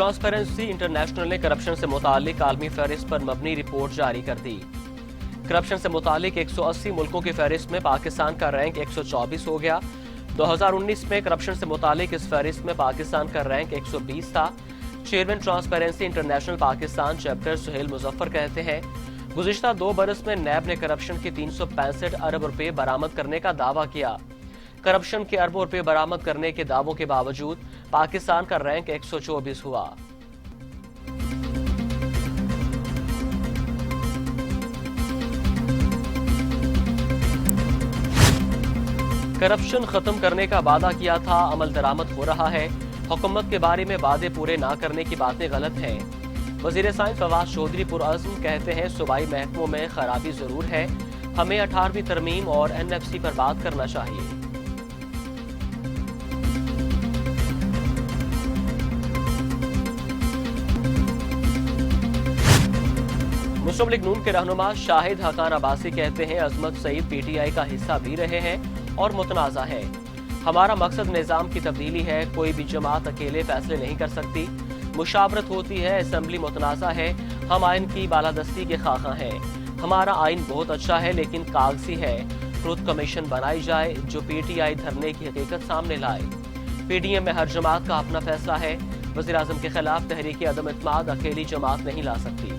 Transparency international ने corruption से मुतालिक आलमी फहरिस्त पर मबनी रिपोर्ट जारी कर दी। करप्शन से मुतालिक 180 मुल्कों की फहरिस्त में पाकिस्तान का रैंक 124 हो गया। 2019 में करप्शन से मुतालिक इस फहरिस्त में पाकिस्तान का रैंक 120 था। Chairman Transparency International Pakistan chapter Suhail Muzaffar कहते हैं, गुज़िश्ता 2 बरस में नैब ने करप्शन के 365 अरब रुपए बरामद करने का दावा किया। करप्शन के अरबों रुपए बरामद करने के दावों के बावजूद पाकिस्तान का रैंक 124 हुआ। करप्शन खत्म करने का वादा किया था, अमल दरामद हो रहा है। हुकूमत के बारे में वादे पूरे ना करने की बातें गलत हैं। वजीर साइंस फवाद चौधरी पुरअज़्म कहते हैं, सूबाई महकमों में खराबी जरूर है, हमें 18वीं तरमीम और NFC पर बात करना चाहिए। मुस्लिम लीग नून के रहनुमा शाहिद हकान अब्बासी कहते हैं, अजमत सईद PTI का हिस्सा भी रहे हैं और मुतनाज़ा है। हमारा मकसद निज़ाम की तब्दीली है, कोई भी जमात अकेले फैसले नहीं कर सकती, मुशावरत होती है, असेंबली मुतनाज़ा है, हम आइन की बालादस्ती के खाका हैं। हमारा आइन बहुत अच्छा है लेकिन कागजी है। ट्रुथ कमीशन बनाई जाए जो PTI धरने की हकीकत सामने लाए। PDM में हर जमात का अपना फैसला है। वज़ीर आज़म के खिलाफ तहरीक अदम इत्माद अकेली जमात नहीं ला सकती।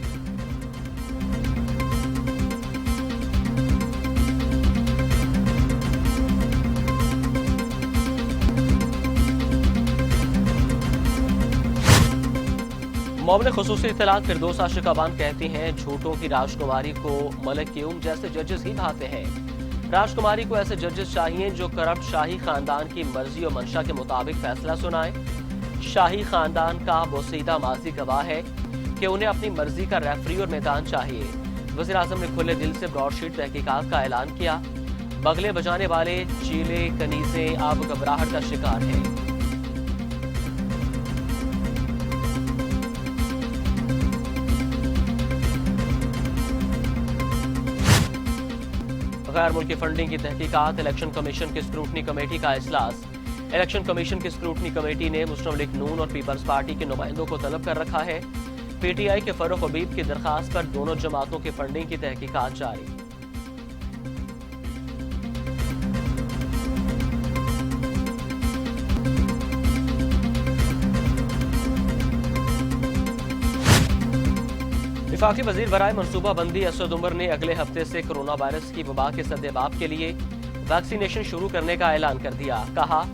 मोमिन खुसूसी इत्तलात फिरदौस आशिकाबान कहती हैं, झूठों की राजकुमारी को मलिक क्यूम जैसे जजेस ही भाते हैं। राजकुमारी को ऐसे जजेस चाहिए जो करप्ट शाही खानदान की मर्जी और मंशा के मुताबिक फैसला सुनाएं। शाही खानदान का बोसीदा माजी गवाह है कि उन्हें अपनी मर्जी का रेफरी और मैदान चाहिए। वज़ीर आज़म ने खुले दिल से ब्रॉडशीट तहकीकात का ऐलान किया। बगले बजाने वाले चीले कनीज़े अब घबराहट का शिकार हैं। गैर मुल्की फंडिंग की तहकीकात, इलेक्शन कमीशन की स्क्रूटनी कमेटी का इजलास। इलेक्शन कमीशन की स्क्रूटनी कमेटी ने मुस्लिम लीग नून और पीपल्स पार्टी के नुमाइंदों को तलब कर रखा है। PTI के फरूख हबीब की दरखास्त पर दोनों जमातों की फंडिंग की तहकीकात जारी। वफाकी वजीर बराए मनसूबा बंदी असद उमर ने अगले हफ्ते से कोरोना वायरस की वबा के सद्देबाब के लिए वैक्सीनेशन शुरू करने का ऐलान कर दिया। कहा,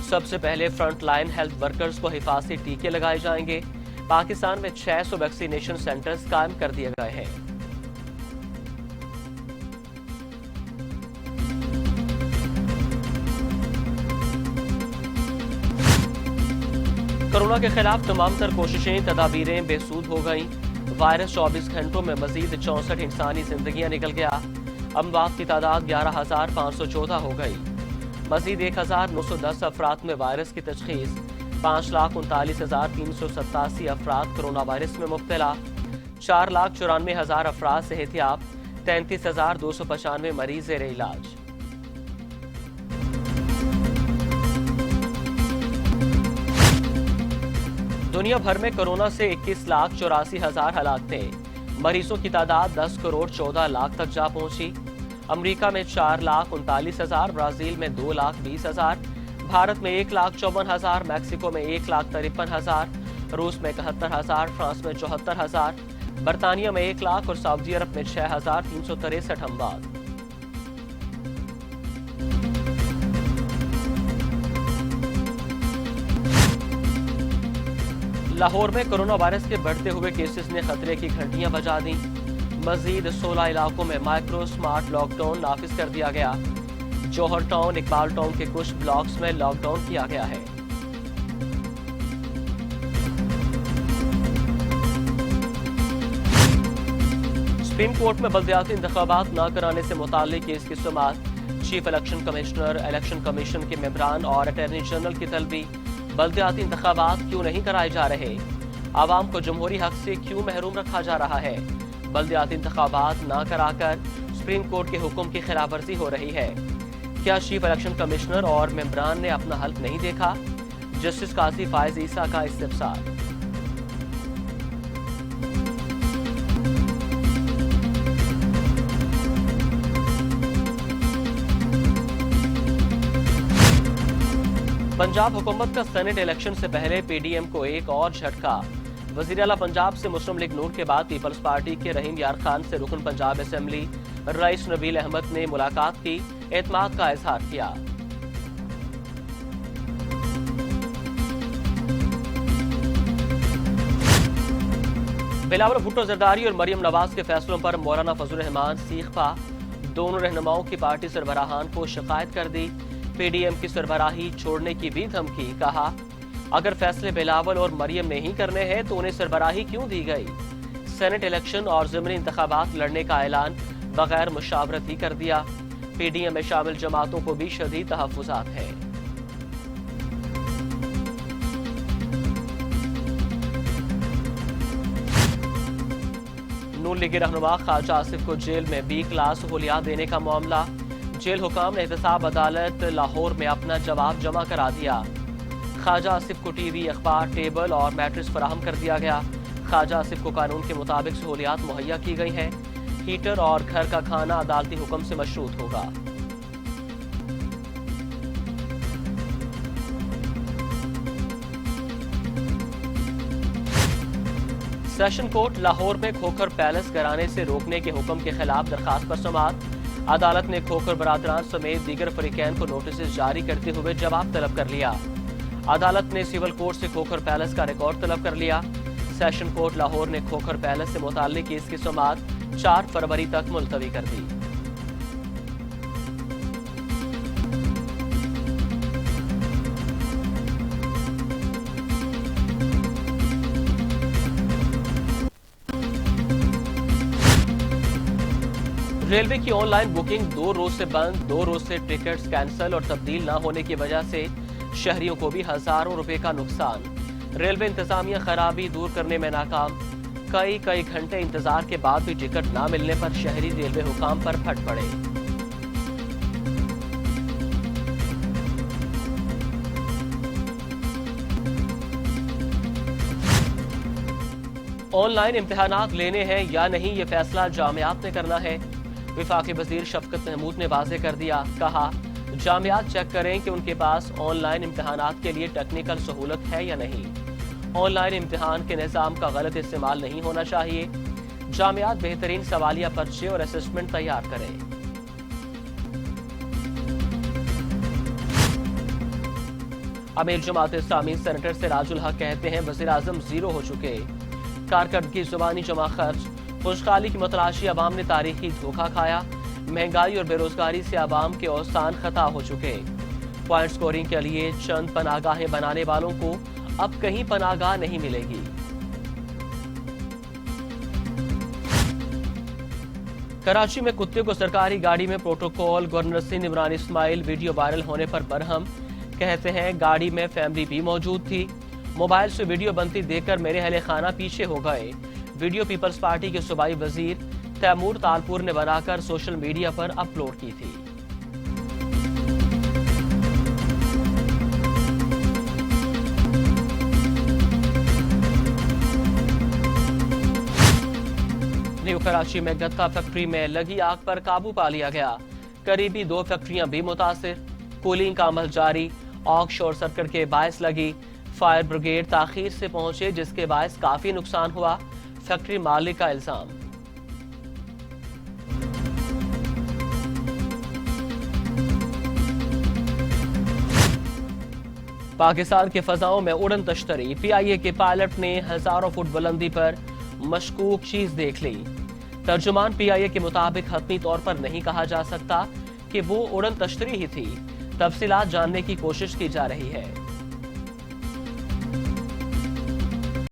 सबसे पहले फ्रंट लाइन हेल्थ वर्कर्स को हिफाजती टीके लगाए जाएंगे। पाकिस्तान में 600 वैक्सीनेशन सेंटर्स कायम कर दिए गए हैं। कोरोना के खिलाफ तमाम तर कोशिशें तदाबीरें बेसूद हो गईं। वायरस 24 घंटों में मजीद 64 इंसानी जिंदगियां निकल गया। अमवात की तादाद 11,514 हो गई। मजीद 1,910 अफराद में वायरस की तशखीस। 5,39,387 अफराद कोरोना वायरस में मुब्तला। 4,94,000 अफराद सेहतियाब। 33,295 मरीज ज़ेर इलाज। दुनिया भर में कोरोना से 21,84,000 हलाकतें। मरीजों की तादाद 10 करोड़ 14 लाख तक जा पहुंची। अमेरिका में 4,39,000, ब्राजील में 2,20,000, भारत में 1,54,000, मैक्सिको में 1,53,000, रूस में 71,000, फ्रांस में 74,000, बरतानिया में 1 लाख और सऊदी अरब में 6,363 अमवात। लाहौर में कोरोना वायरस के बढ़ते हुए केसेस ने खतरे की घंटियां बजा दी। मजीद 16 इलाकों में माइक्रो स्मार्ट लॉकडाउन नाफिज कर दिया गया। जौहर टाउन, इकबाल टाउन के कुछ ब्लॉक्स में लॉकडाउन किया गया है। सुप्रीम कोर्ट में बल्दियाती इंतखाबात न कराने से मुताल्लिक केस की सुनवाई। Chief election commissioner, election commission के मेंबरान और अटॉर्नी जनरल की तलबी। बल्दियाती इंतखाबात क्यों नहीं कराए जा रहे? आवाम को जमहूरी हक से क्यों महरूम रखा जा रहा है? बल्दियाती इंतखाबात न कराकर सुप्रीम कोर्ट के हुक्म की खिलाफवर्जी हो रही है। क्या चीफ इलेक्शन कमिश्नर और मेंबरान ने अपना हल्फ नहीं देखा? जस्टिस काजी फायज ईसा का इस्तिफसार। पंजाब हुकूमत का सेनेट इलेक्शन से पहले पीडीएम को एक और झटका। वजीर आला पंजाब से मुस्लिम लीग नून के बाद पीपल्स पार्टी के रहीम यार खान से रुकन पंजाब असेंबली रईस नबील अहमद ने मुलाकात की, एतमाद का इजहार किया। बिलावल भुट्टो जरदारी और मरियम नवाज के फैसलों पर मौलाना फजल रहमान सीखपा दोनों रहनुमाओं की पार्टी सरबराहान को शिकायत कर दी। पीडीएम की सरबराही छोड़ने की भी धमकी, कहा अगर फैसले बिलावल और मरियम ने ही करने हैं तो उन्हें सरबराही क्यों दी गई। सेनेट इलेक्शन और ज़िमनी इंतखाबात लड़ने का ऐलान बगैर मुशावरत ही कर दिया। पीडीएम में शामिल जमातों को भी शदीद तहफ्फुज़ात हैं। नून लीगी रहनुमा ख्वाजा आसिफ को जेल में बी क्लास सहूलियात देने का मामला। जेल हुकाम ने एहतसाब अदालत लाहौर में अपना जवाब जमा करा दिया। ख्वाजा आसिफ को टीवी, अखबार, टेबल और मैट्रेस फराहम कर दिया गया। ख्वाजा आसिफ को कानून के मुताबिक सहूलियात मुहैया की गई हैं। हीटर और घर का खाना अदालती हुक्म से मशरूत होगा। सेशन कोर्ट लाहौर में खोखर पैलेस घराने से रोकने के हुक्म के खिलाफ दरखास्त पर समाअत। अदालत ने खोखर बरादरान समेत दीगर फरीकैन को नोटिस जारी करते हुए जवाब तलब कर लिया। अदालत ने सिविल कोर्ट से खोखर पैलेस का रिकॉर्ड तलब कर लिया। सेशन कोर्ट लाहौर ने खोखर पैलेस से मुताल्लिक केस की समाअत 4 फरवरी तक मुलतवी कर दी। रेलवे की ऑनलाइन बुकिंग 2 रोज से बंद, 2 रोज से टिकट्स कैंसिल और तब्दील न होने की वजह से शहरियों को भी हजारों रुपए का नुकसान। रेलवे इंतजामिया खराबी दूर करने में नाकाम। कई घंटे इंतजार के बाद भी टिकट न मिलने पर शहरी रेलवे हुकाम पर फट पड़े। ऑनलाइन इम्तिहानात लेने हैं या नहीं, ये फैसला जामियात ने करना है। वफाकी वजीर शफकत महमूद ने वाज़ेह कर दिया, कहा जामियात चेक करें कि उनके पास ऑनलाइन इम्तिहानात के लिए टेक्निकल सहूलत है या नहीं। ऑनलाइन इम्तिहान के निज़ाम का गलत इस्तेमाल नहीं होना चाहिए। जामियात बेहतरीन सवालिया पर्चे और असेसमेंट तैयार करें। अमीर जमात इस्लामी सेनेटर सिराजुल हक कहते हैं वज़ीर आज़म जीरो हो चुके। कारकर्दगी, ज़ुबानी जमा खर्च, खुशहाली की मतलाशी अवाम ने तारीखी धोखा खाया। महंगाई और बेरोजगारी से अवाम के औसान खता हो चुके। पॉइंट स्कोरिंग के लिए चंद पनागाहें बनाने वालों को अब कहीं पनागाह नहीं मिलेगी। कराची में कुत्ते को सरकारी गाड़ी में protocol, governor Sindh Imran Ismail video viral होने पर बरहम। कहते हैं गाड़ी में फैमिली भी मौजूद थी। मोबाइल से वीडियो बनती देखकर मेरे अहले खाना पीछे हो गए। वीडियो पीपल्स पार्टी के सूबाई वजीर तैमूर तालपुर ने बनाकर सोशल मीडिया पर अपलोड की थी। न्यू कराची में गत्ता फैक्ट्री में लगी आग पर काबू पा लिया गया। करीबी 2 फैक्ट्रियां भी मुतासिर। कूलिंग का अमल जारी। आग शॉर्ट सर्किट के बायस लगी। फायर ब्रिगेड ताखीर से पहुंचे जिसके बायस काफी नुकसान हुआ। फैक्ट्री मालिक का इल्जाम। पाकिस्तान के फजाओं में उड़न तश्तरी। पीआईए के पायलट ने हजारों फुट बुलंदी पर मशकूक चीज देख ली। तर्जुमान पीआईए के मुताबिक हतमी तौर पर नहीं कहा जा सकता कि वो उड़न तश्तरी ही थी। तफसीलात जानने की कोशिश की जा रही है।